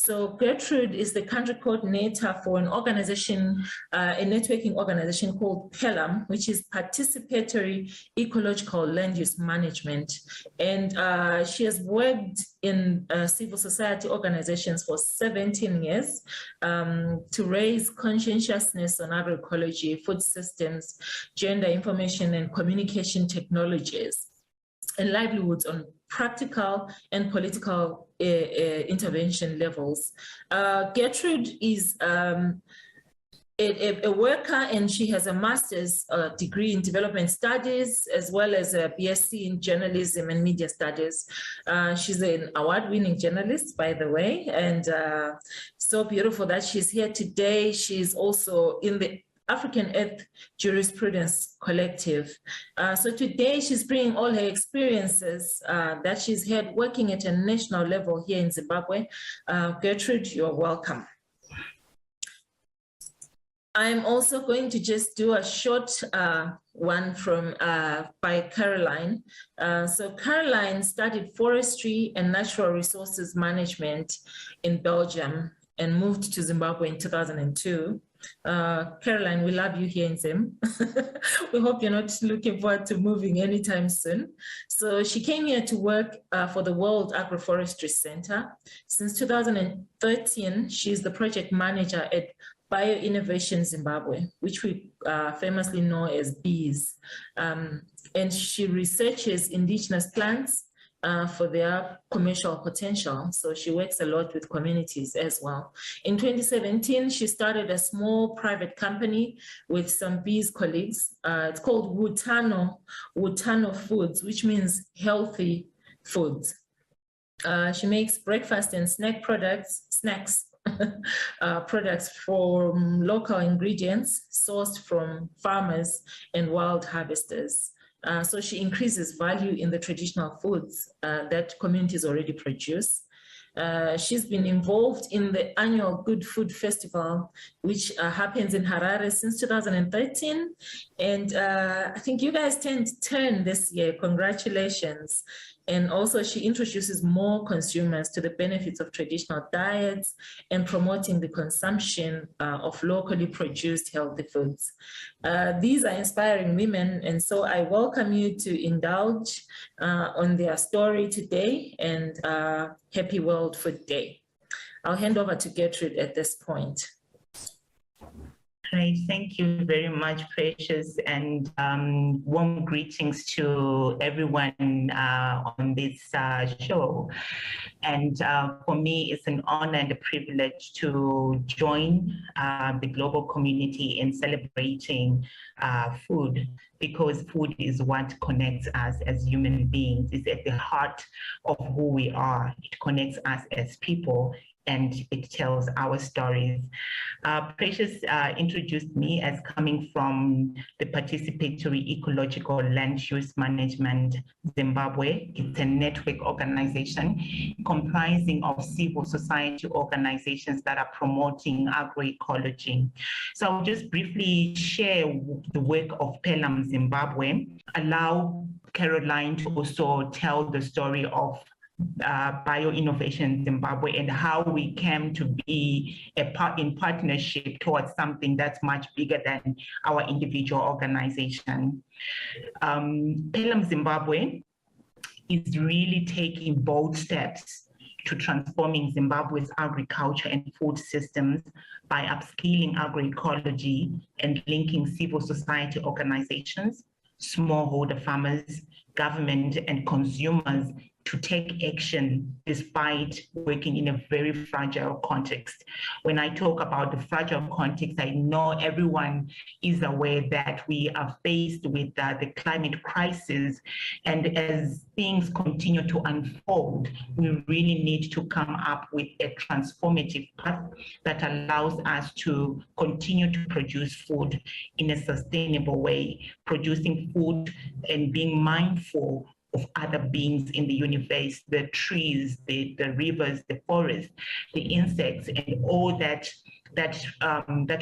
So Gertrude is the country coordinator for an organization, a networking organization called PELAM, which is Participatory Ecological Land Use Management. And she has worked in civil society organizations for 17 years to raise conscientiousness on agroecology, food systems, gender information and communication technologies, and livelihoods on practical and political intervention levels. Gertrude is a worker, and she has a master's degree in development studies, as well as a BSc in journalism and media studies. She's an award-winning journalist, by the way, and so beautiful that she's here today. She's also in the African Earth Jurisprudence Collective. So today she's bringing all her experiences that she's had working at a national level here in Zimbabwe. Gertrude, you're welcome. I'm also going to just do a short one from by Caroline. So Caroline studied forestry and natural resources management in Belgium and moved to Zimbabwe in 2002. Caroline, we love you here in Zim. We hope you're not looking forward to moving anytime soon. So she came here to work for the World Agroforestry Center. Since 2013, she's the project manager at Bioinnovation Zimbabwe, which we famously know as BEES. And she researches indigenous plants for their commercial potential. So she works a lot with communities as well. In 2017, she started a small private company with some BEES colleagues. It's called Wutano Foods, which means healthy foods. She makes breakfast and snacks products from local ingredients sourced from farmers and wild harvesters. So she increases value in the traditional foods that communities already produce. She's been involved in the annual Good Food Festival, which happens in Harare since 2013. And I think you guys turned 10 this year. Congratulations. And also she introduces more consumers to the benefits of traditional diets and promoting the consumption of locally produced healthy foods. These are inspiring women, and so I welcome you to indulge on their story today, and happy World Food Day. I'll hand over to Gertrude at this point. Great, thank you very much, Precious, and warm greetings to everyone on this show. And for me, it's an honor and a privilege to join the global community in celebrating food, because food is what connects us as human beings. It's at the heart of who we are. It connects us as people, and it tells our stories. Precious introduced me as coming from the Participatory Ecological Land Use Management Zimbabwe. It's a network organization comprising of civil society organizations that are promoting agroecology. So I'll just briefly share the work of PELAM Zimbabwe, allow Caroline to also tell the story of Bioinnovation Zimbabwe and how we came to be in partnership towards something that's much bigger than our individual organization. PELAM Zimbabwe is really taking bold steps to transforming Zimbabwe's agriculture and food systems by upskilling agroecology and linking civil society organizations, smallholder farmers, government, and consumers to take action despite working in a very fragile context. When I talk about the fragile context, I know everyone is aware that we are faced with the climate crisis, and as things continue to unfold, we really need to come up with a transformative path that allows us to continue to produce food in a sustainable way, producing food and being mindful of other beings in the universe, the trees, the rivers, the forests, the insects, and all that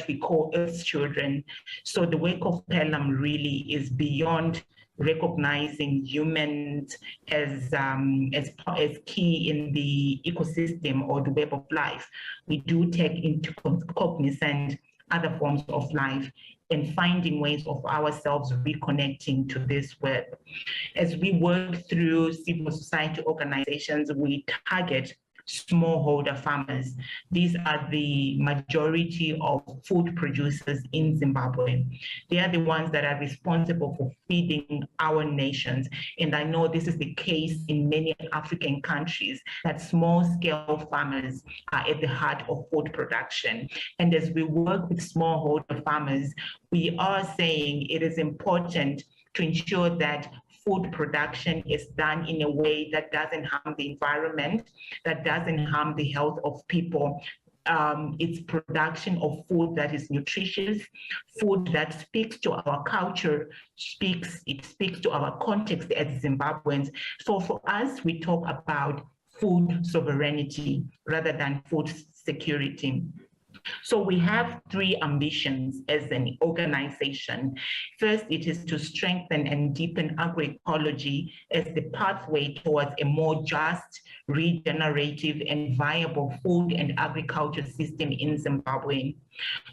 we call Earth's children. So the work of PELAM really is beyond recognizing humans as key in the ecosystem or the web of life, we do take into cognizance other forms of life and finding ways of ourselves reconnecting to this web. As we work through civil society organizations, we target smallholder farmers. These are the majority of food producers in Zimbabwe. They are the ones that are responsible for feeding our nations. And I know this is the case in many African countries, that small-scale farmers are at the heart of food production. And as we work with smallholder farmers, we are saying it is important to ensure that food production is done in a way that doesn't harm the environment, that doesn't harm the health of people. It's production of food that is nutritious, food that speaks to our culture, it speaks to our context as Zimbabweans. So for us, we talk about food sovereignty rather than food security. So we have three ambitions as an organization. First, it is to strengthen and deepen agroecology as the pathway towards a more just, regenerative, and viable food and agriculture system in Zimbabwe.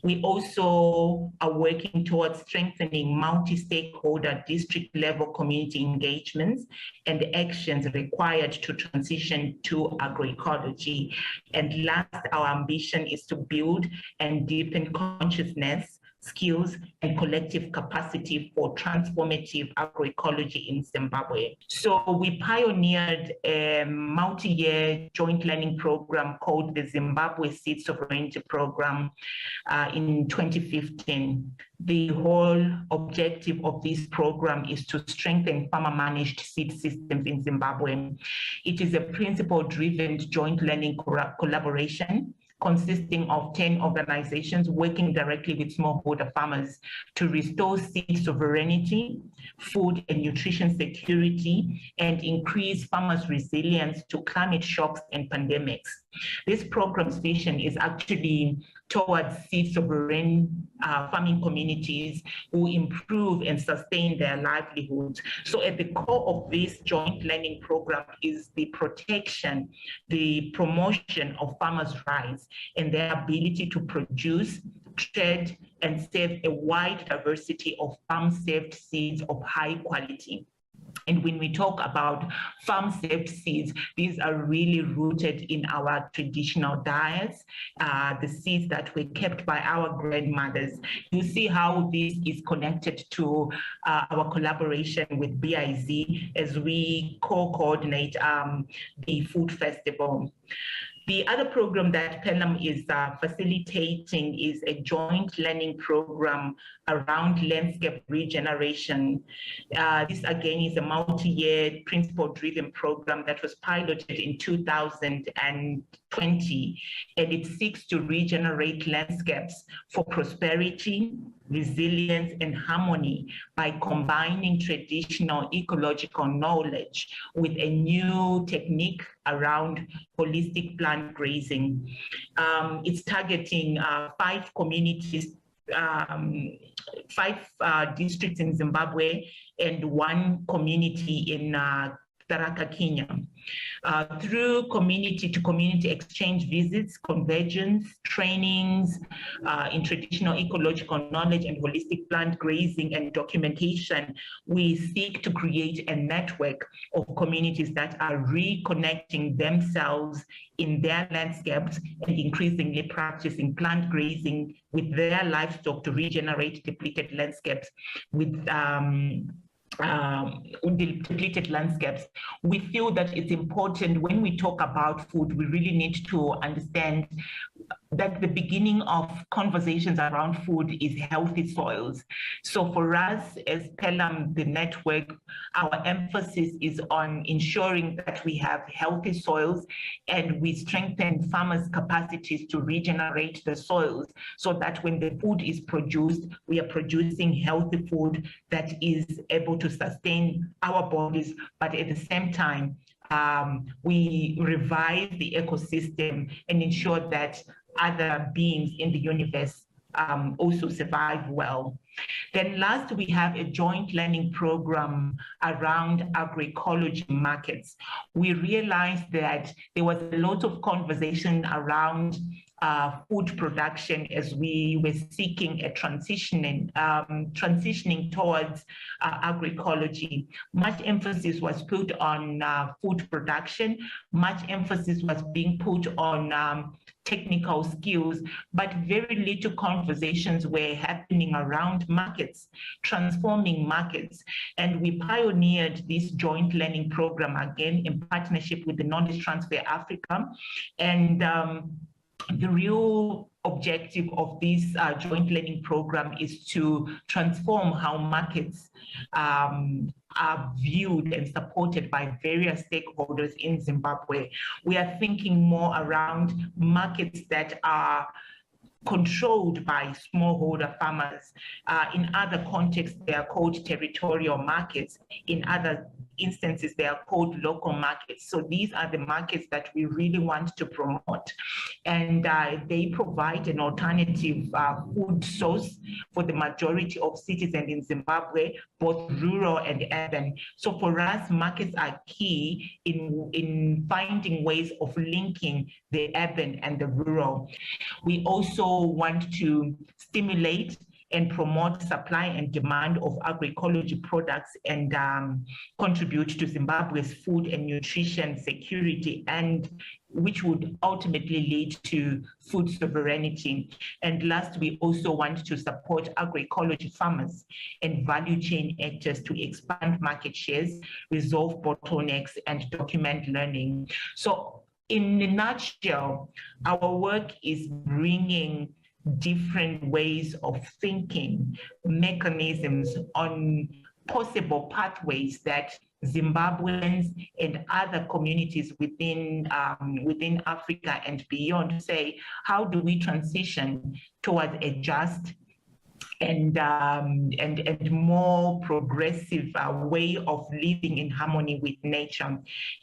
We also are working towards strengthening multi-stakeholder district-level community engagements and actions required to transition to agroecology. And last, our ambition is to build and deepen consciousness, skills, and collective capacity for transformative agroecology in Zimbabwe. So we pioneered a multi-year joint learning program called the Zimbabwe Seed Sovereignty Program in 2015. The whole objective of this program is to strengthen farmer-managed seed systems in Zimbabwe. It is a principle-driven joint learning collaboration consisting of 10 organizations working directly with smallholder farmers to restore seed sovereignty, food and nutrition security, and increase farmers' resilience to climate shocks and pandemics. This program's vision is actually towards seed sovereign farming communities who improve and sustain their livelihoods. So at the core of this joint learning program is the protection, the promotion of farmers' rights and their ability to produce, trade, and save a wide diversity of farm-saved seeds of high quality. And when we talk about farm-saved seeds, these are really rooted in our traditional diets, the seeds that were kept by our grandmothers. You see how this is connected to our collaboration with BIZ as we co-coordinate the food festival. The other program that Pelham is facilitating is a joint learning program around landscape regeneration. This again is a multi-year principle-driven program that was piloted in 2020, and it seeks to regenerate landscapes for prosperity, resilience, and harmony by combining traditional ecological knowledge with a new technique around holistic plant grazing. It's targeting 5 communities, 5 districts in Zimbabwe and 1 community in Tharaka, Kenya. Through community-to-community exchange visits, convergence, trainings in traditional ecological knowledge and holistic plant grazing and documentation, we seek to create a network of communities that are reconnecting themselves in their landscapes and increasingly practicing plant grazing with their livestock to regenerate depleted landscapes with depleted landscapes. We feel that it's important when we talk about food, we really need to understand that the beginning of conversations around food is healthy soils. So for us as Pelham, the network, our emphasis is on ensuring that we have healthy soils and we strengthen farmers' capacities to regenerate the soils so that when the food is produced, we are producing healthy food that is able to sustain our bodies, but at the same time, we revive the ecosystem and ensure that other beings in the universe also survive well. Then last, we have a joint learning program around agroecology markets. We realized that there was a lot of conversation around food production as we were seeking a transitioning towards agroecology. Much emphasis was put on food production. Much emphasis was being put on technical skills, but very little conversations were happening around markets, transforming markets. And we pioneered this joint learning program again in partnership with the Knowledge Transfer Africa. And the real objective of this joint learning program is to transform how markets are viewed and supported by various stakeholders in Zimbabwe. We are thinking more around markets that are controlled by smallholder farmers. In other contexts, they are called territorial markets. In other instances, they are called local markets. So these are the markets that we really want to promote. And they provide an alternative food source for the majority of citizens in Zimbabwe, both rural and urban. So for us, markets are key in finding ways of linking the urban and the rural. We also want to stimulate and promote supply and demand of agroecology products and contribute to Zimbabwe's food and nutrition security, and which would ultimately lead to food sovereignty. And last, we also want to support agroecology farmers and value chain actors to expand market shares, resolve bottlenecks, and document learning. So in a nutshell, our work is bringing different ways of thinking, mechanisms on possible pathways that Zimbabweans and other communities within Africa and beyond say, how do we transition towards a just and more progressive way of living in harmony with nature.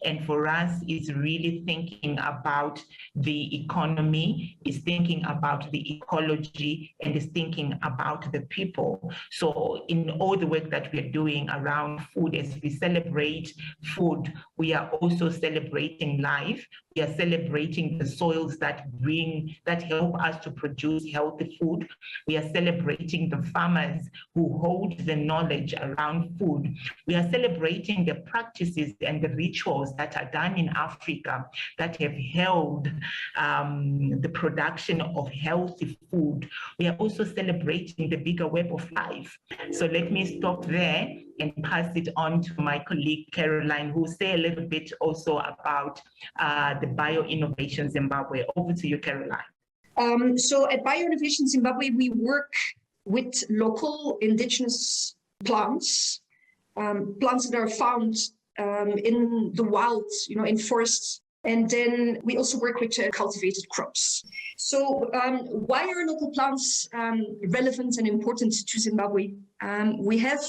And for us, it's really thinking about the economy, is thinking about the ecology, and is thinking about the people. So in all the work that we're doing around food, as we celebrate food, we are also celebrating life. We are celebrating the soils that help us to produce healthy food. We are celebrating the farmers who hold the knowledge around food. We are celebrating the practices and the rituals that are done in Africa that have held the production of healthy food. We are also celebrating the bigger web of life. So let me stop there and pass it on to my colleague Caroline, who will say a little bit also about the Bio-Innovation Zimbabwe. Over to you, Caroline. So at Bio-Innovation Zimbabwe, we work with local indigenous plants, plants that are found in the wild, in forests. And then we also work with cultivated crops. So why are local plants relevant and important to Zimbabwe? We have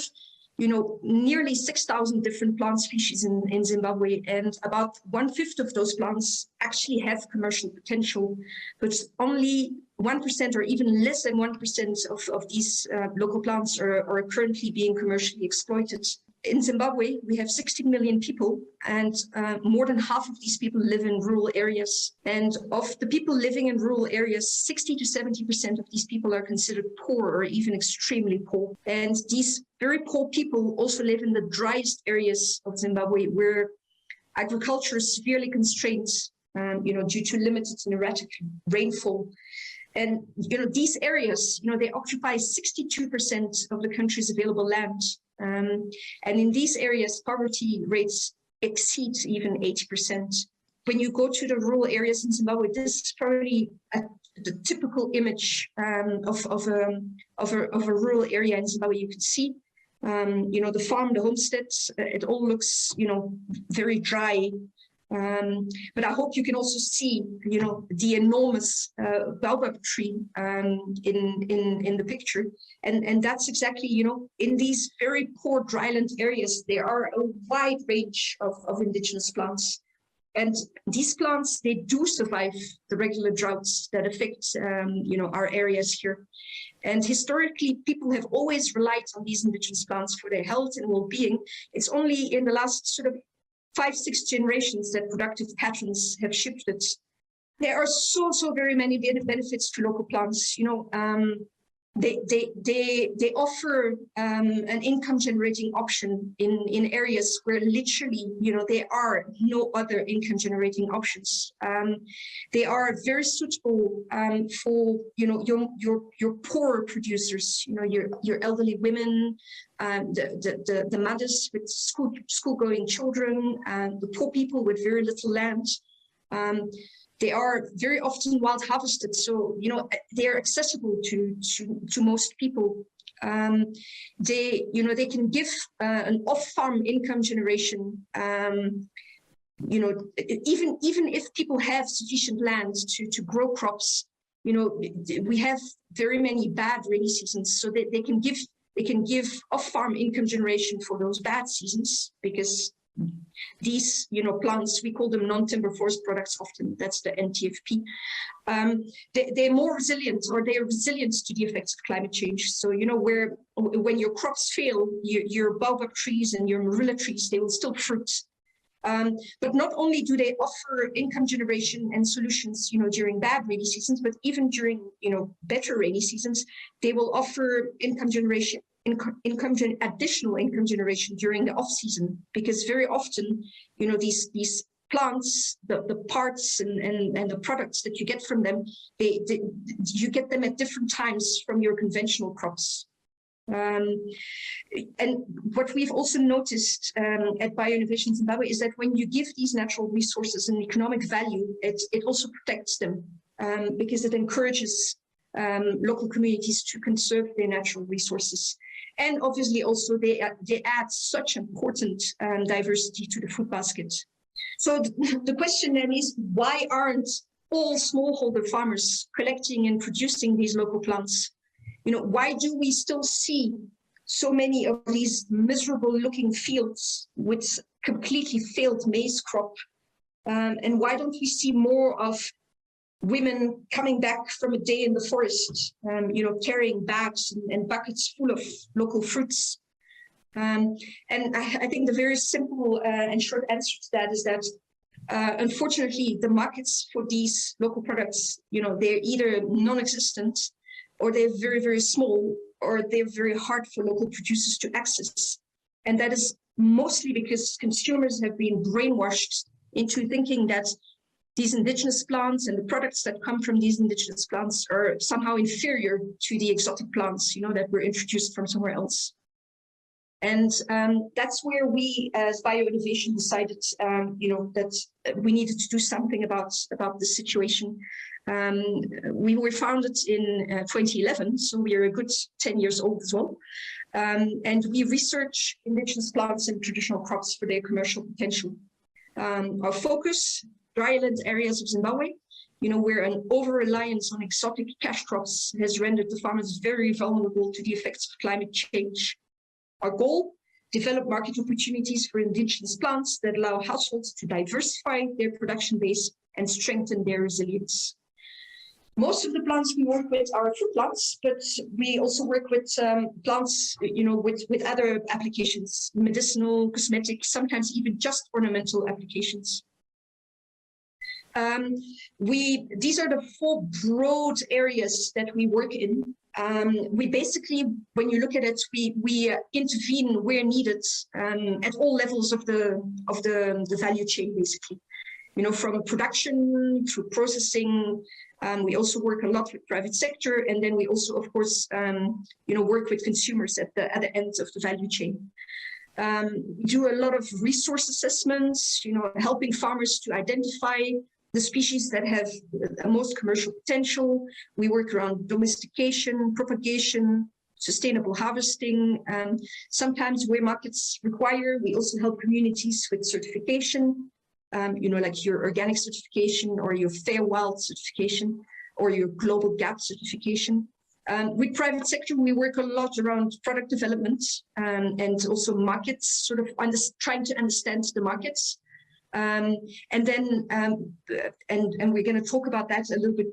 nearly 6,000 different plant species in Zimbabwe, and about 1/5 of those plants actually have commercial potential, but only 1% or even less than 1% of these local plants are currently being commercially exploited. In Zimbabwe, we have 16 million people, and more than half of these people live in rural areas. And of the people living in rural areas, 60 to 70% of these people are considered poor or even extremely poor. And these very poor people also live in the driest areas of Zimbabwe, where agriculture is severely constrained, due to limited and erratic rainfall. And these areas, they occupy 62% of the country's available land. And in these areas, poverty rates exceed even 80%. When you go to the rural areas in Zimbabwe, this is probably the typical image of a rural area in Zimbabwe. You can see, the farm, the homesteads, it all looks, very dry. But I hope you can also see, the enormous baobab tree in the picture, and that's exactly, in these very poor dryland areas, there are a wide range of indigenous plants, And these plants, they do survive the regular droughts that affect, our areas here. And historically, people have always relied on these indigenous plants for their health and well-being. It's only in the last sort of 5-6 generations that productive patterns have shifted. There are so very many benefits to local plants. They offer an income generating option in areas where literally, there are no other income generating options. They are very suitable for, your poorer producers, your elderly women, the mothers with school going children, the poor people with very little land. They are very often wild harvested, so they are accessible to most people. They can give an off-farm income generation. Even if people have sufficient land to grow crops, we have very many bad rainy seasons, so they can give off-farm income generation for those bad seasons, because these plants, we call them non-timber forest products often, that's the NTFP. They're more resilient, or they're resilient to the effects of climate change. So when your crops fail, your baobab trees and your marilla trees, they will still fruit. But not only do they offer income generation and solutions during bad rainy seasons, but even during better rainy seasons, they will offer additional income generation during the off season, because very often, these plants, the parts and the products that you get from them, you get them at different times from your conventional crops. And what we've also noticed at BioInnovation Zimbabwe is that when you give these natural resources an economic value, it also protects them, because it encourages local communities to conserve their natural resources. And obviously also they add such important diversity to the food basket. So the question then is, why aren't all smallholder farmers collecting and producing these local plants? Why do we still see so many of these miserable looking fields with completely failed maize crop? And why don't we see more of women coming back from a day in the forest, carrying bags and buckets full of local fruits? And I think the very simple and short answer to that is that, unfortunately, the markets for these local products, they're either non-existent, or they're very, very small, or they're very hard for local producers to access. And that is mostly because consumers have been brainwashed into thinking that these indigenous plants and the products that come from these indigenous plants are somehow inferior to the exotic plants, that were introduced from somewhere else. And that's where we, as BioInnovation, decided, that we needed to do something about the situation. We were founded in 2011, so we are a good 10 years old as well. And we research indigenous plants and traditional crops for their commercial potential. Our focus, dryland areas of Zimbabwe, where an over-reliance on exotic cash crops has rendered the farmers very vulnerable to the effects of climate change. Our goal, develop market opportunities for indigenous plants that allow households to diversify their production base and strengthen their resilience. Most of the plants we work with are fruit plants, but we also work with plants, with other applications, medicinal, cosmetic, sometimes even just ornamental applications. These are the 4 broad areas that we work in. We basically, when you look at it, we intervene where needed at all levels of the value chain, basically. From production through processing. We also work a lot with private sector, and then we also, of course, work with consumers at the end of the value chain. Do a lot of resource assessments, helping farmers to identify the species that have the most commercial potential. We work around domestication, propagation, sustainable harvesting. Sometimes where markets require, we also help communities with certification, like your organic certification or your Fair Wild certification or your Global GAP certification. With private sector, we work a lot around product development and also markets, sort of trying to understand the markets. And then, and we're going to talk about that a little bit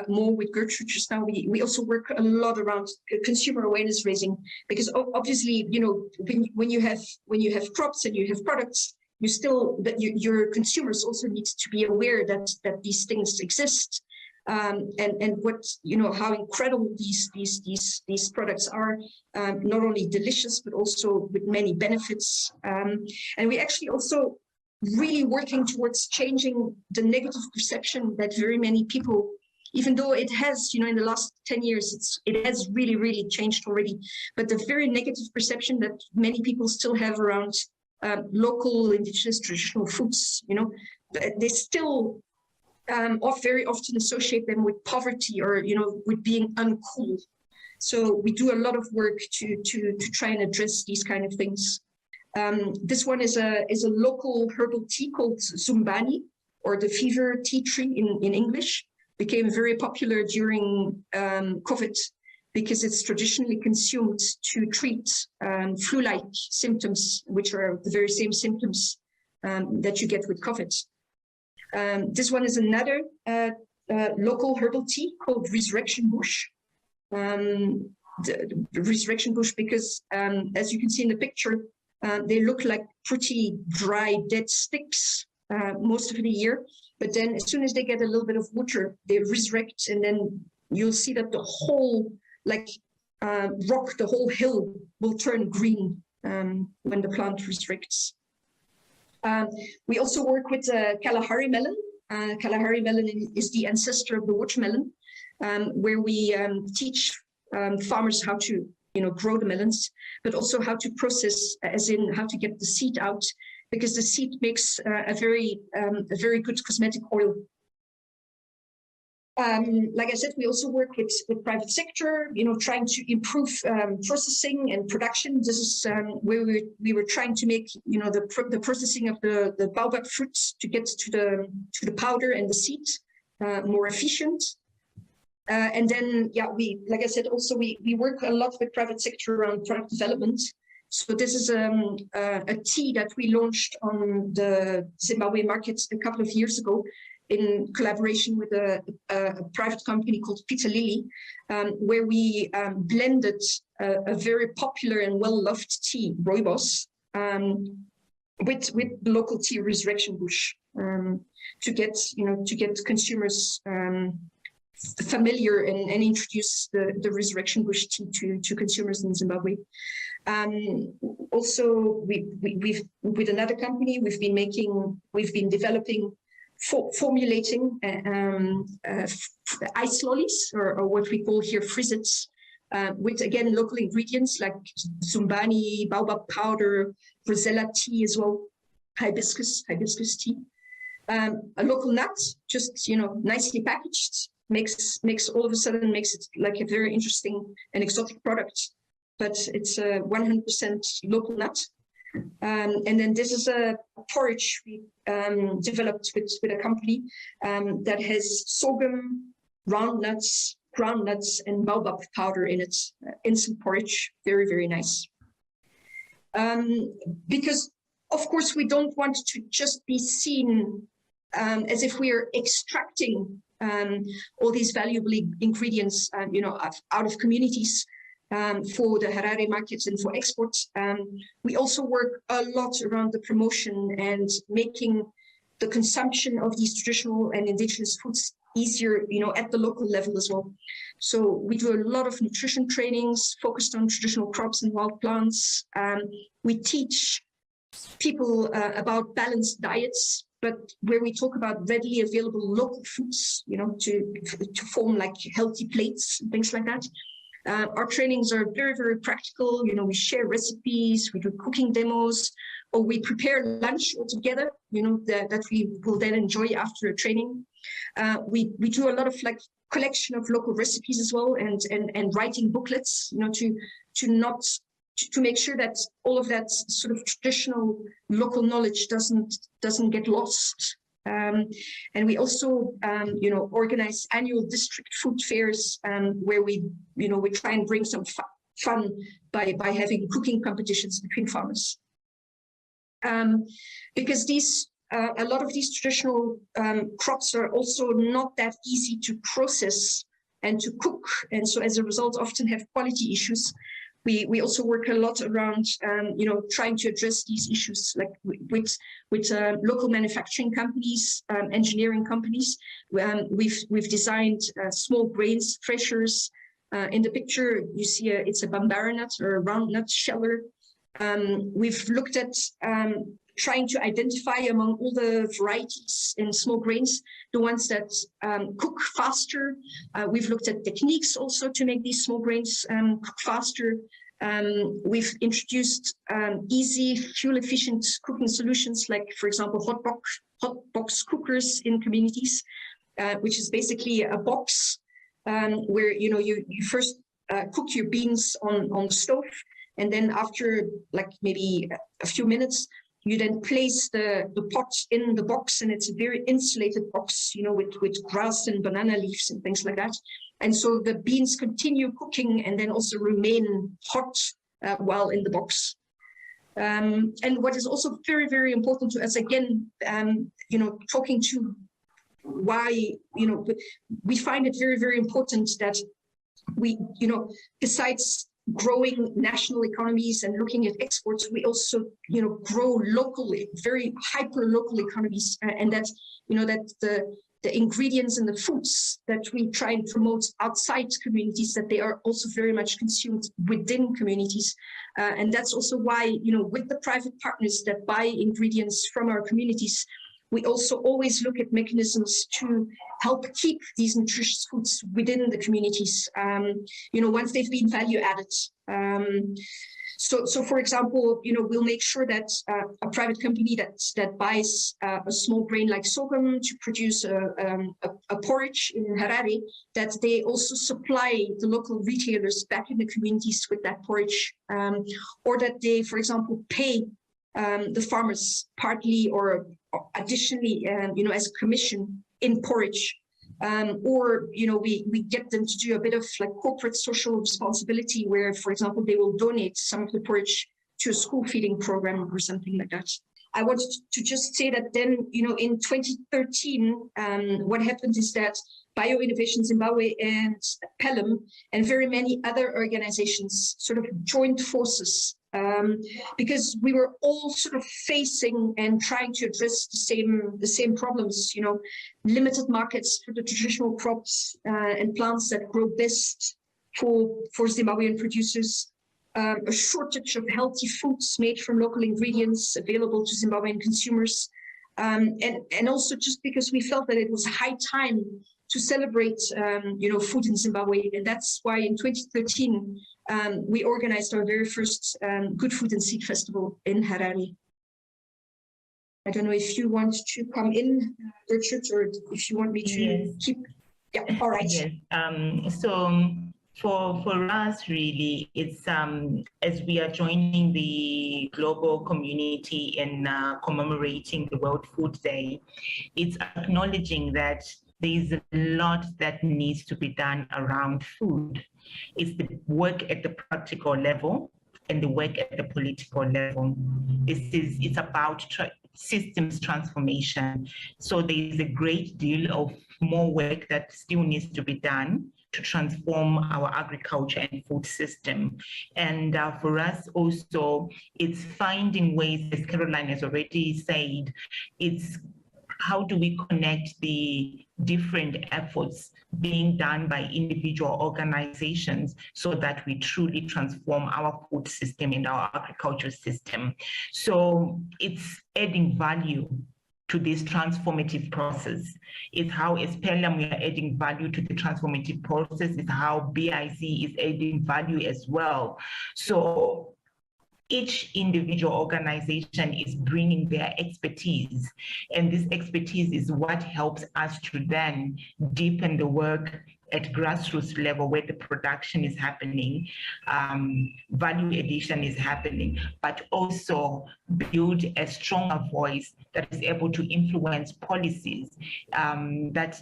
more with Gertrude just now. We also work a lot around consumer awareness raising, because obviously, you know, when you have crops and you have products, you still that your consumers also need to be aware that these things exist, and what, you know, how incredible these products are, not only delicious but also with many benefits. And we actually also really working towards changing the negative perception that very many people, even though it has, you know, in the last 10 years, it has really changed already, but the very negative perception that many people still have around local indigenous traditional foods, you know, they still very often associate them with poverty or, you know, with being uncool. So we do a lot of work to try and address these kind of things. This one is a local herbal tea called Zumbani, or the fever tea tree in English. Became very popular during COVID because it's traditionally consumed to treat flu-like symptoms, which are the very same symptoms that you get with COVID. This one is another local herbal tea called Resurrection Bush. The Resurrection Bush, because as you can see in the picture, they look like pretty dry, dead sticks most of the year. But then as soon as they get a little bit of water, they resurrect, and then you'll see that the whole rock, the whole hill will turn green when the plant resurrects. We also work with Kalahari melon. Kalahari melon is the ancestor of the watermelon, where we teach farmers how to, you know, grow the melons, but also how to process, as in how to get the seed out, because the seed makes a very good cosmetic oil. Like I said, we also work with private sector, you know, trying to improve processing and production. This is where we were trying to make, you know, the processing of the baobab fruits to get to the powder and the seed more efficient. And then, yeah, like I said, also we work a lot with private sector around product development. So this is a tea that we launched on the Zimbabwe markets a couple of years ago in collaboration with a private company called Peter Lilly, where we blended a very popular and well-loved tea, Rooibos, with the local tea Resurrection Bush, to get consumers familiar and introduce the Resurrection Bush tea to consumers in Zimbabwe. Also, we've with another company, we've been developing, formulating ice lollies, or what we call here frizzets, with again local ingredients like Zumbani, baobab powder, Rosella tea as well, hibiscus tea. A local nut, just, you know, nicely packaged, makes all of a sudden makes it like a very interesting and exotic product, but it's a 100% local nut. And then this is a porridge we developed with a company that has sorghum, groundnuts, and baobab powder in it. Instant porridge, very nice. Because of course we don't want to just be seen as if we are extracting all these valuable ingredients, you know, out of communities. For the Harare markets and for exports. We also work a lot around the promotion and making the consumption of these traditional and indigenous foods easier, you know, at the local level as well. So we do a lot of nutrition trainings focused on traditional crops and wild plants. We teach people about balanced diets, but where we talk about readily available local foods, you know, to form like healthy plates, things like that. Our trainings are very practical. You know, we share recipes, we do cooking demos, or we prepare lunch all together, you know, that we will then enjoy after a training. We do a lot of like collection of local recipes as well, and writing booklets, you know, to make sure that all of that sort of traditional local knowledge doesn't get lost. And we also, you know, organize annual district food fairs where we try and bring some fun by having cooking competitions between farmers. Because these a lot of these traditional crops are also not that easy to process and to cook, and so as a result often have quality issues. We also work a lot around trying to address these issues, like with local manufacturing companies, engineering companies. We've designed small grains threshers. In the picture you see it's a bambara nut or a round nut sheller. We've looked at trying to identify among all the varieties in small grains, the ones that cook faster. We've looked at techniques also to make these small grains cook faster. We've introduced easy, fuel-efficient cooking solutions, like, for example, hot box cookers in communities, which is basically a box where you first cook your beans on the stove, and then after like maybe a few minutes, you then place the pot in the box, and it's a very insulated box, with grass and banana leaves and things like that. And so the beans continue cooking and then also remain hot while in the box. And what is also very, very important to us, again, talking to why, we find it very, very important that we, besides growing national economies and looking at exports, we also, grow locally, very hyper local economies, and that, that the ingredients and the foods that we try and promote outside communities, that they are also very much consumed within communities. And that's also why, with the private partners that buy ingredients from our communities, we also always look at mechanisms to help keep these nutritious foods within the communities, once they've been value added. So for example, we'll make sure that a private company that buys a small grain like sorghum to produce a porridge in Harare, that they also supply the local retailers back in the communities with that porridge, or that they, for example, pay the farmers partly or additionally, as a commission in porridge. Or we get them to do a bit of like corporate social responsibility, where, for example, they will donate some of the porridge to a school feeding program or something like that. I wanted to just say that then, in 2013, what happened is that Bio Innovation Zimbabwe and Pelham and very many other organizations sort of joined forces, because we were all sort of facing and trying to address the same problems, limited markets for the traditional crops and plants that grow best for Zimbabwean producers, a shortage of healthy foods made from local ingredients available to Zimbabwean consumers, and also just because we felt that it was high time to celebrate, food in Zimbabwe. And that's why in 2013, we organized our very first Good Food and Seed Festival in Harare. I don't know if you want to come in, Richard, or if you want me to keep. Yeah, all right. Yes. So for us, really, it's as we are joining the global community in commemorating the World Food Day, it's acknowledging that there's a lot that needs to be done around food. It's the work at the practical level and the work at the political level. It's about systems transformation. So there's a great deal of more work that still needs to be done to transform our agriculture and food system. And for us also, it's finding ways, as Caroline has already said, it's how do we connect the different efforts being done by individual organizations so that we truly transform our food system and our agriculture system. So it's adding value to this transformative process. It's how, as Pelham, we are adding value to the transformative process. It's how BIC is adding value as well. So each individual organization is bringing their expertise, and this expertise is what helps us to then deepen the work at grassroots level where the production is happening, value addition is happening, but also build a stronger voice that is able to influence policies that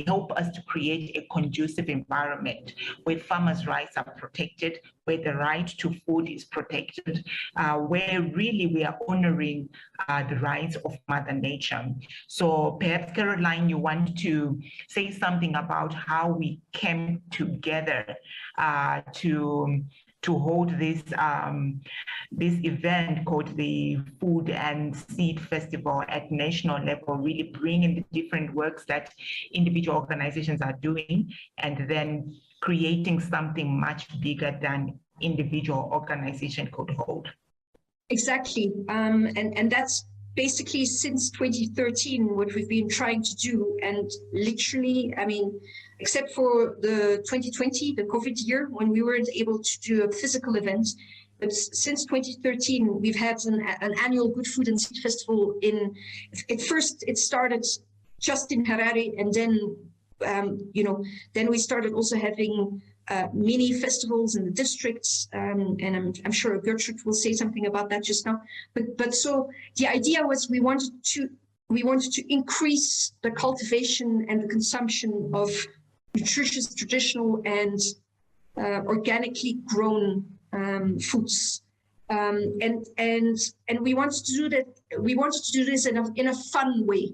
help us to create a conducive environment where farmers' rights are protected, where the right to food is protected, where really we are honoring the rights of Mother Nature. So perhaps, Caroline, you want to say something about how we came together to hold this this event called the Food and Seed Festival at national level, really bringing the different works that individual organizations are doing, and then creating something much bigger than individual organization could hold. Exactly, and that's basically since 2013 what we've been trying to do. And literally, I mean, except for the 2020, the COVID year, when we weren't able to do a physical event, but since 2013, we've had an annual Good Food and Seed Festival at first it started just in Harare, and then, then we started also having mini festivals in the districts, and I'm sure Gertrude will say something about that just now. But so the idea was we wanted to increase the cultivation and the consumption of nutritious, traditional, and organically grown foods, and we wanted to do that. We wanted to do this in a fun way,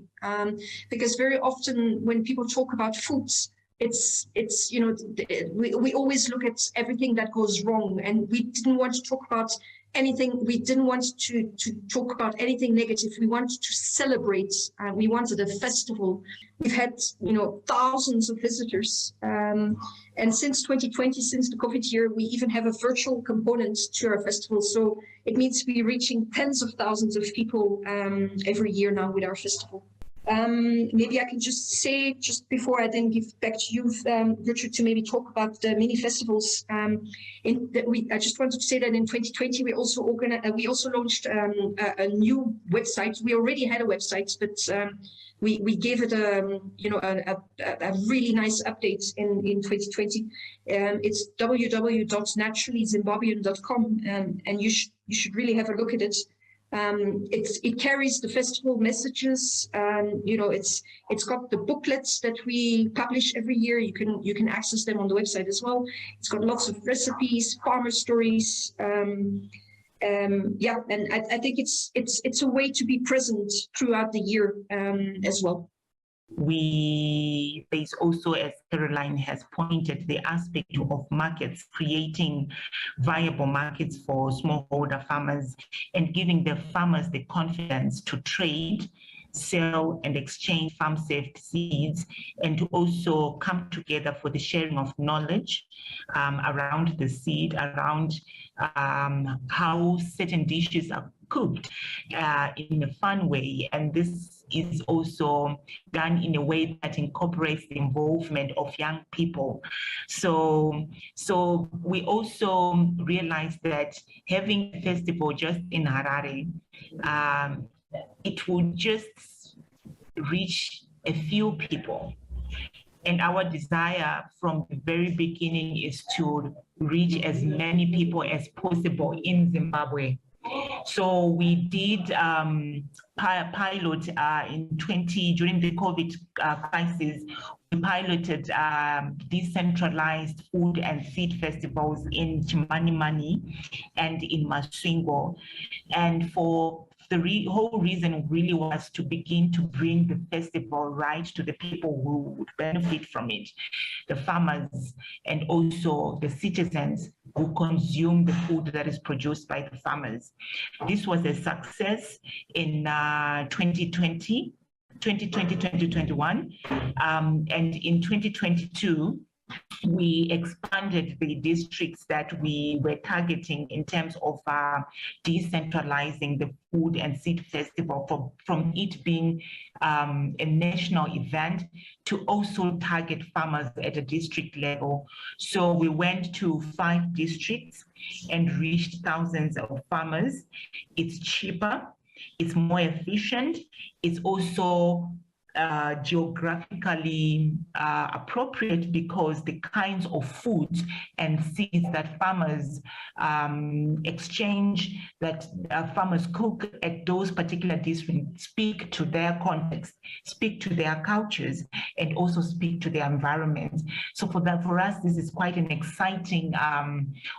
because very often when people talk about foods, it's we always look at everything that goes wrong, and we didn't want to talk about anything. We didn't want to talk about anything negative. We wanted to celebrate. We wanted a festival. We've had thousands of visitors, and since 2020, since the COVID year, we even have a virtual component to our festival. So it means we're reaching tens of thousands of people every year now with our festival. Maybe I can just say, just before I then give back to you, Richard, to maybe talk about the mini festivals. I just wanted to say that in 2020 we also launched a new website. We already had a website, but we gave it a really nice update in 2020. It's www.naturallyzimbabwean.com, and you should really have a look at it. It carries the festival messages. It's got the booklets that we publish every year. You can access them on the website as well. It's got lots of recipes, farmer stories. And I think it's a way to be present throughout the year as well. There's also, as Caroline has pointed, the aspect of markets, creating viable markets for smallholder farmers and giving the farmers the confidence to trade, sell and exchange farm-safe seeds, and to also come together for the sharing of knowledge around the seed, around how certain dishes are cooked in a fun way. And this is also done in a way that incorporates the involvement of young people. So we also realized that having a festival just in Harare, it would just reach a few people. And our desire from the very beginning is to reach as many people as possible in Zimbabwe. So we did pilot during the COVID crisis. We piloted decentralized food and seed festivals in Chimanimani and in Masvingo. And for the whole reason really was to begin to bring the festival right to the people who would benefit from it, the farmers and also the citizens who consume the food that is produced by the farmers. This was a success in 2020, 2021, and in 2022, we expanded the districts that we were targeting in terms of decentralizing the food and seed festival from it being a national event to also target farmers at a district level. So we went to 5 districts and reached thousands of farmers. It's cheaper, it's more efficient, it's also geographically appropriate because the kinds of foods and seeds that farmers exchange, that farmers cook at those particular districts speak to their context, speak to their cultures, and also speak to their environment. So for us, this is quite an exciting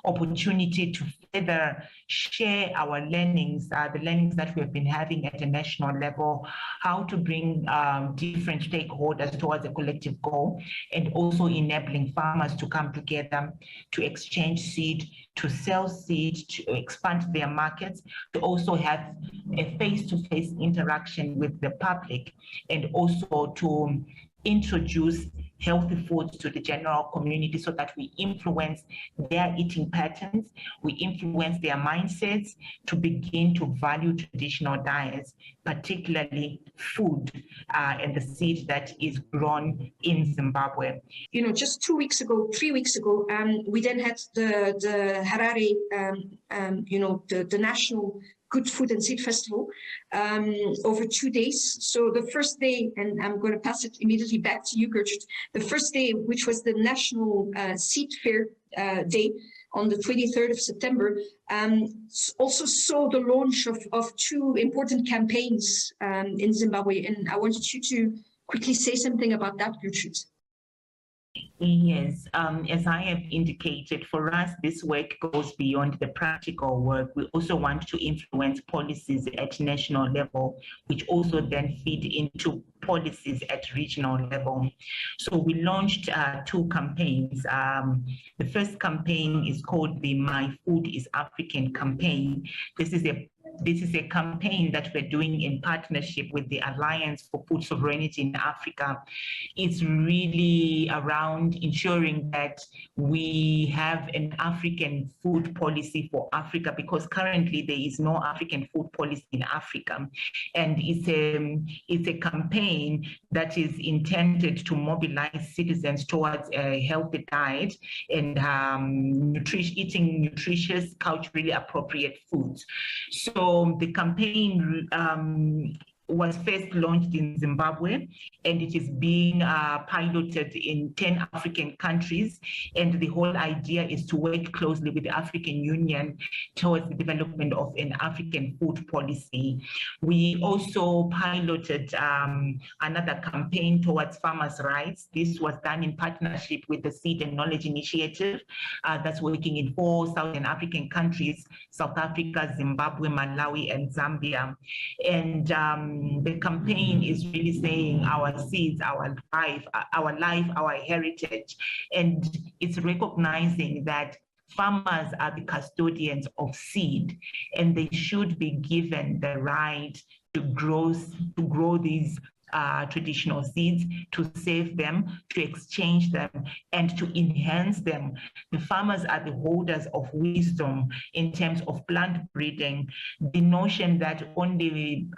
opportunity to further share our learnings, the learnings that we have been having at a national level, how to bring different stakeholders towards a collective goal, and also enabling farmers to come together to exchange seed, to sell seed, to expand their markets, to also have a face-to-face interaction with the public, and also to introduce healthy foods to the general community so that we influence their eating patterns, we influence their mindsets to begin to value traditional diets, particularly food and the seed that is grown in Zimbabwe. You know, just 3 weeks ago, we then had the Harare, the National Good Food and Seed Festival over 2 days. So the first day, and I'm going to pass it immediately back to you, Gertrude, the first day, which was the National Seed Fair Day on the 23rd of September, also saw the launch of 2 important campaigns in Zimbabwe. And I wanted you to quickly say something about that, Gertrude. Yes, as I have indicated, for us, this work goes beyond the practical work. We also want to influence policies at national level, which also then feed into policies at regional level. So we launched 2 campaigns. The first campaign is called the My Food is African campaign. This is a campaign that we're doing in partnership with the Alliance for Food Sovereignty in Africa. It's really around ensuring that we have an African food policy for Africa, because currently there is no African food policy in Africa. And it's a campaign that is intended to mobilize citizens towards a healthy diet and eating nutritious, culturally appropriate foods. So the campaign was first launched in Zimbabwe, and it is being piloted in 10 African countries. And the whole idea is to work closely with the African Union towards the development of an African food policy. We also piloted another campaign towards farmers' rights. This was done in partnership with the Seed and Knowledge Initiative that's working in 4 Southern African countries: South Africa, Zimbabwe, Malawi, and Zambia. And the campaign is really saying our seeds, our life, our heritage. And it's recognizing that farmers are the custodians of seed, and they should be given the right to grow these traditional seeds, to save them, to exchange them, and to enhance them. The farmers are the holders of wisdom in terms of plant breeding. The notion that only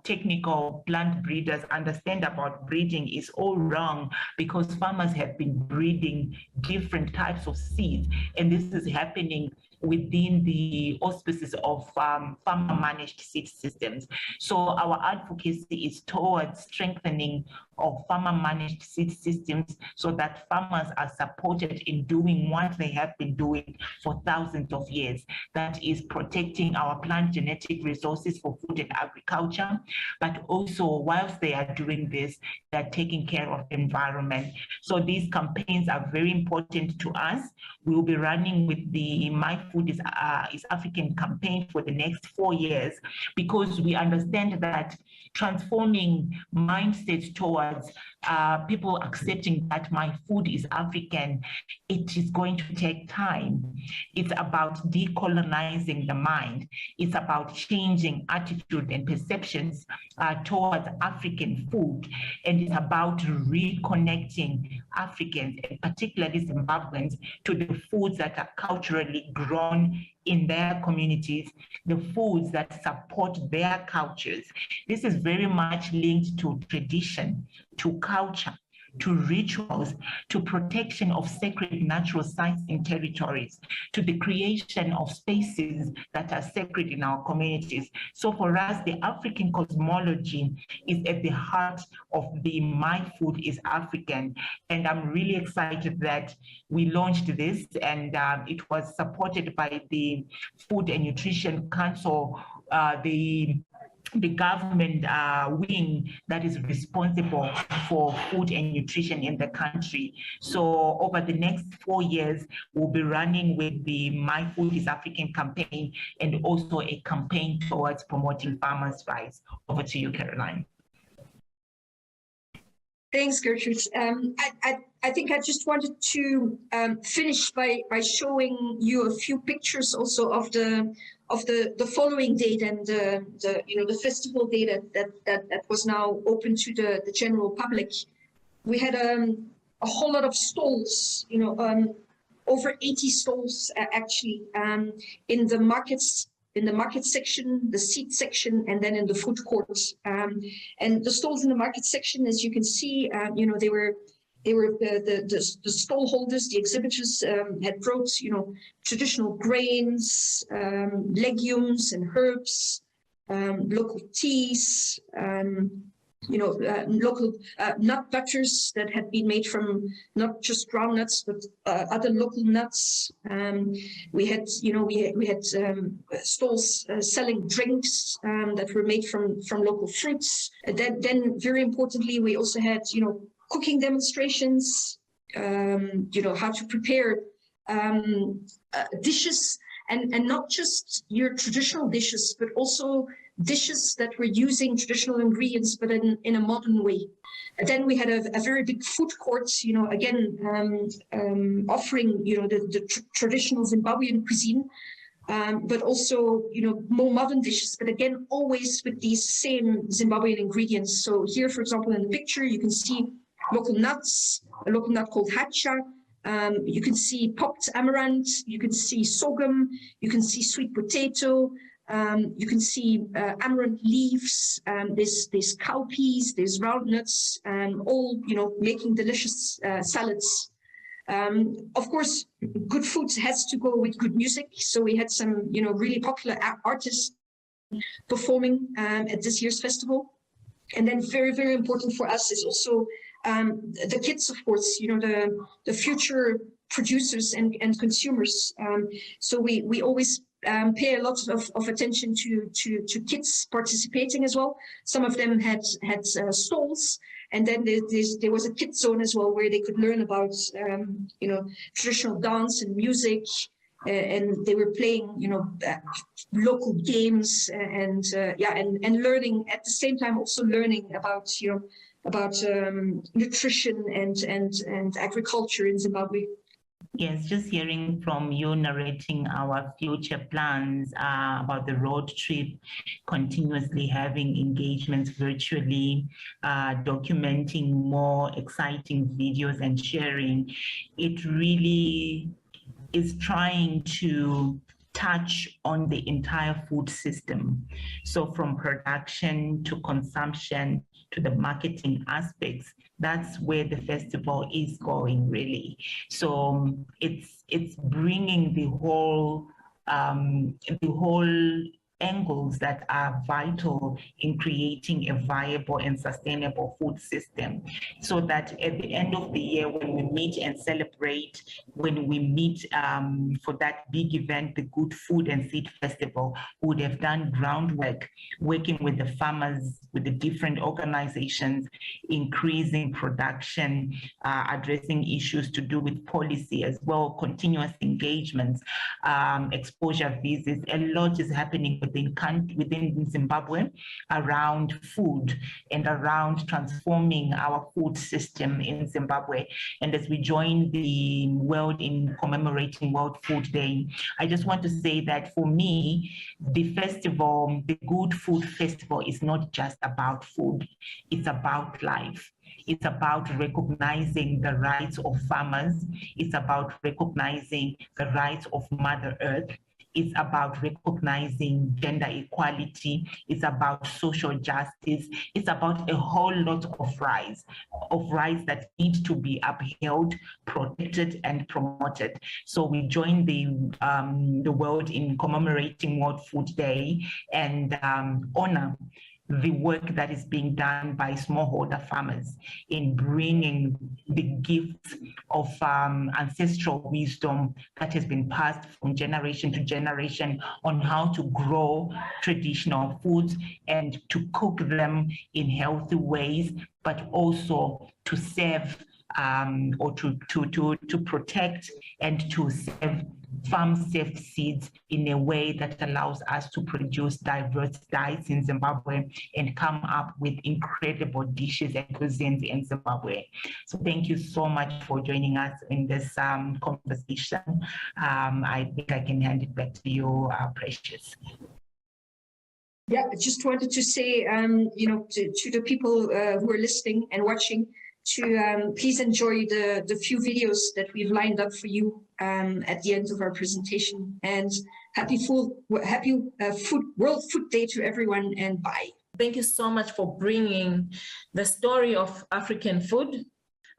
technical plant breeders understand about breeding is all wrong, because farmers have been breeding different types of seeds, and this is happening within the auspices of farmer-managed seed systems. So our advocacy is towards strengthening of farmer-managed seed systems so that farmers are supported in doing what they have been doing for thousands of years. That is protecting our plant genetic resources for food and agriculture, but also whilst they are doing this, they're taking care of the environment. So these campaigns are very important to us. We will be running with the My Food is African campaign for the next 4 years, because we understand that transforming mindsets towards people accepting that my food is African, it is going to take time. It's about decolonizing the mind. It's about changing attitude and perceptions towards African food. And it's about reconnecting Africans, and particularly Zimbabweans, to the foods that are culturally grown in their communities, the foods that support their cultures. This is very much linked to tradition, to culture, to rituals, to protection of sacred natural sites and territories, to the creation of spaces that are sacred in our communities. So for us, the African cosmology is at the heart of the My Food is African. And I'm really excited that we launched this, and it was supported by the Food and Nutrition Council, the government wing that is responsible for food and nutrition in the country. So over the next 4 years, we'll be running with the My Food is African campaign, and also a campaign towards promoting farmers' rights. Over to you, Caroline. Thanks, Gertrude. I think I just wanted to finish by showing you a few pictures also of the following date and the festival data that was now open to the general public. We had a whole lot of stalls, over 80 stalls actually in the markets. In the market section, the seat section, and then in the food court. And the stalls in the market section, as you can see, they were the stall holders, the exhibitors had brought, traditional grains, legumes and herbs, local teas, local nut butters that had been made from not just groundnuts but other local nuts. We had stalls selling drinks that were made from local fruits. Then very importantly, we also had cooking demonstrations. How to prepare dishes, and not just your traditional dishes, but also dishes that were using traditional ingredients, but in a modern way. And then we had a very big food court, again, offering, the traditional Zimbabwean cuisine, but also, more modern dishes, but again, always with these same Zimbabwean ingredients. So here, for example, in the picture, you can see local nuts, a local nut called hacha. You can see popped amaranth, you can see sorghum, you can see sweet potato, you can see amaranth leaves, there's cowpeas, there's round nuts, all making delicious salads. Of course, good food has to go with good music, so we had some really popular artists performing at this year's festival. And then very, very important for us is also the kids, of course, the future producers and consumers. So we always pay a lot of attention to kids participating as well. Some of them had stalls, and then there was a kids zone as well where they could learn about traditional dance and music, and they were playing local games and learning at the same time, also learning about nutrition and agriculture in Zimbabwe. Yes, just hearing from you narrating our future plans about the road trip, continuously having engagements virtually, documenting more exciting videos and sharing, it really is trying to touch on the entire food system. So from production to consumption to the marketing aspects, that's where the festival is going, really. So it's bringing the whole angles that are vital in creating a viable and sustainable food system, so that at the end of the year, when we meet and celebrate, when we meet for that big event, the Good Food and Seed Festival, we would have done groundwork, working with the farmers, with the different organizations, increasing production, addressing issues to do with policy as well, continuous engagements, exposure visits. A lot is happening within Zimbabwe around food and around transforming our food system in Zimbabwe. And as we join the world in commemorating World Food Day, I just want to say that for me, the festival, the Good Food Festival, is not just about food, it's about life. It's about recognizing the rights of farmers. It's about recognizing the rights of Mother Earth. It's about recognizing gender equality. It's about social justice. It's about a whole lot of rights that need to be upheld, protected, and promoted. So we join the world in commemorating World Food Day and honor the work that is being done by smallholder farmers in bringing the gifts of ancestral wisdom that has been passed from generation to generation on how to grow traditional foods and to cook them in healthy ways, but also to serve or to protect and to serve farm-safe seeds in a way that allows us to produce diverse diets in Zimbabwe and come up with incredible dishes and cuisines in Zimbabwe. So thank you so much for joining us in this conversation. I think I can hand it back to you, Precious. Yeah, I just wanted to say, to the people who are listening and watching, to please enjoy the few videos that we've lined up for you at the end of our presentation. And happy World Food Day to everyone, and bye. Thank you so much for bringing the story of African food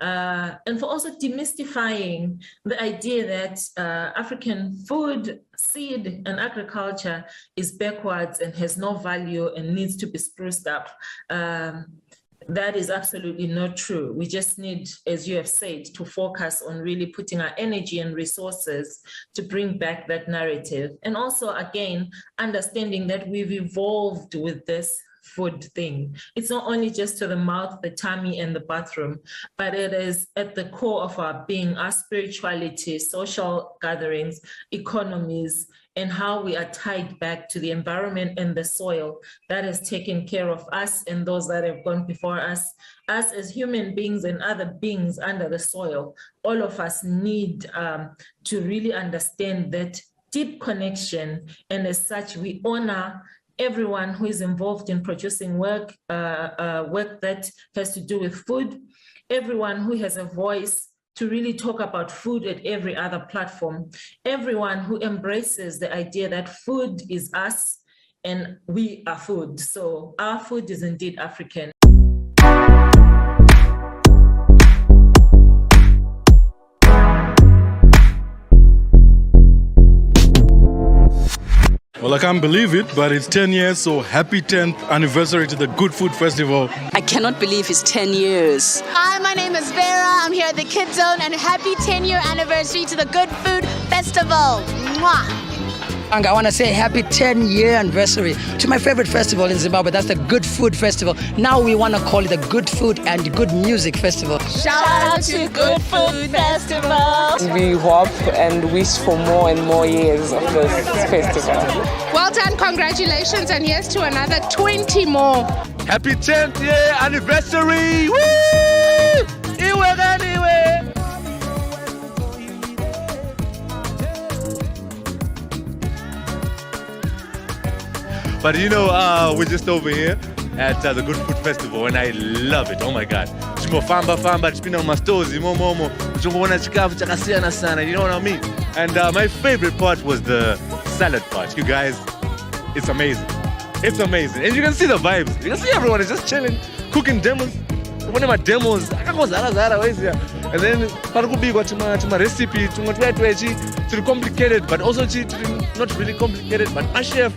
and for also demystifying the idea that African food, seed, and agriculture is backwards and has no value and needs to be spruced up. That is absolutely not true. We just need, as you have said, to focus on really putting our energy and resources to bring back that narrative. And also, again, understanding that we've evolved with this food thing. It's not only just to the mouth, the tummy, and the bathroom, but it is at the core of our being, our spirituality, social gatherings, economies, and how we are tied back to the environment and the soil that has taken care of us and those that have gone before us. Us as human beings and other beings under the soil, all of us need to really understand that deep connection. And as such, we honor everyone who is involved in producing work that has to do with food, everyone who has a voice to really talk about food at every other platform, everyone who embraces the idea that food is us and we are food. So our food is indeed African. Well, I can't believe it, but it's 10 years, so happy 10th anniversary to the Good Food Festival. I cannot believe it's 10 years. Hi, my name is Vera. I'm here at the Kids Zone, and happy 10-year anniversary to the Good Food Festival. Mwah! I want to say happy 10-year anniversary to my favorite festival in Zimbabwe. That's the Good Food Festival. Now we want to call it the Good Food and Good Music Festival. Shout out to Good Food Festival. We hope and wish for more and more years of this festival. Well done, congratulations, and here's to another 20 more. Happy 10th year anniversary! Woo! But you know, we're just over here at the Good Food Festival, and I love it. Oh my God! Famba, chipinda mumastozi, momo, chungona chikafu chakasiyana sana. You know what I mean? And my favorite part was the salad part. You guys, it's amazing. It's amazing, and you can see the vibes. You can see everyone is just chilling, cooking demos. One of my demos, and then parikubikwa tima recipe, to complicated, but also not really complicated. But my chef,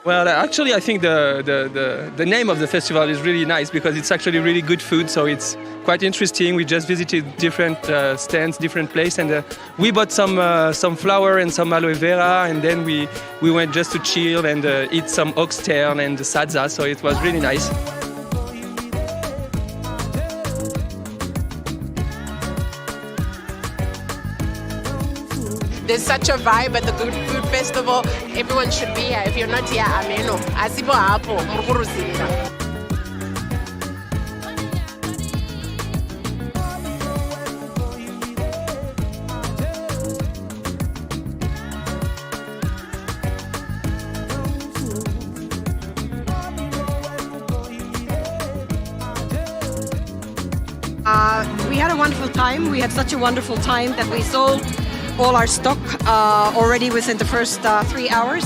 Well, actually, I think the name of the festival is really nice because it's actually really good food, so it's quite interesting. We just visited different stands, different places, and we bought some flour and some aloe vera, and then we went just to chill and eat some oxtail and sadza, so it was really nice. There's such a vibe at the Good Food Festival. Everyone should be here. If you're not here, ameno. Asibo hapo, murukuruzinda. we had a wonderful time. We had such a wonderful time that we sold all our stock already within the first 3 hours.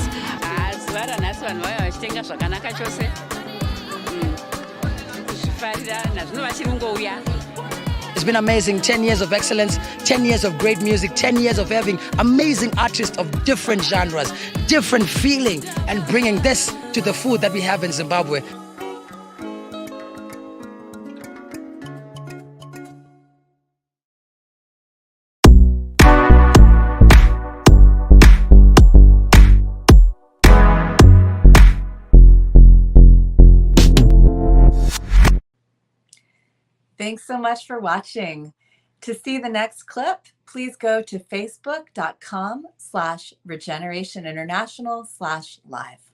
It's been amazing. 10 years of excellence, 10 years of great music, 10 years of having amazing artists of different genres, different feeling, and bringing this to the food that we have in Zimbabwe. Thanks so much for watching. To see the next clip, please go to facebook.com/regenerationinternational/live.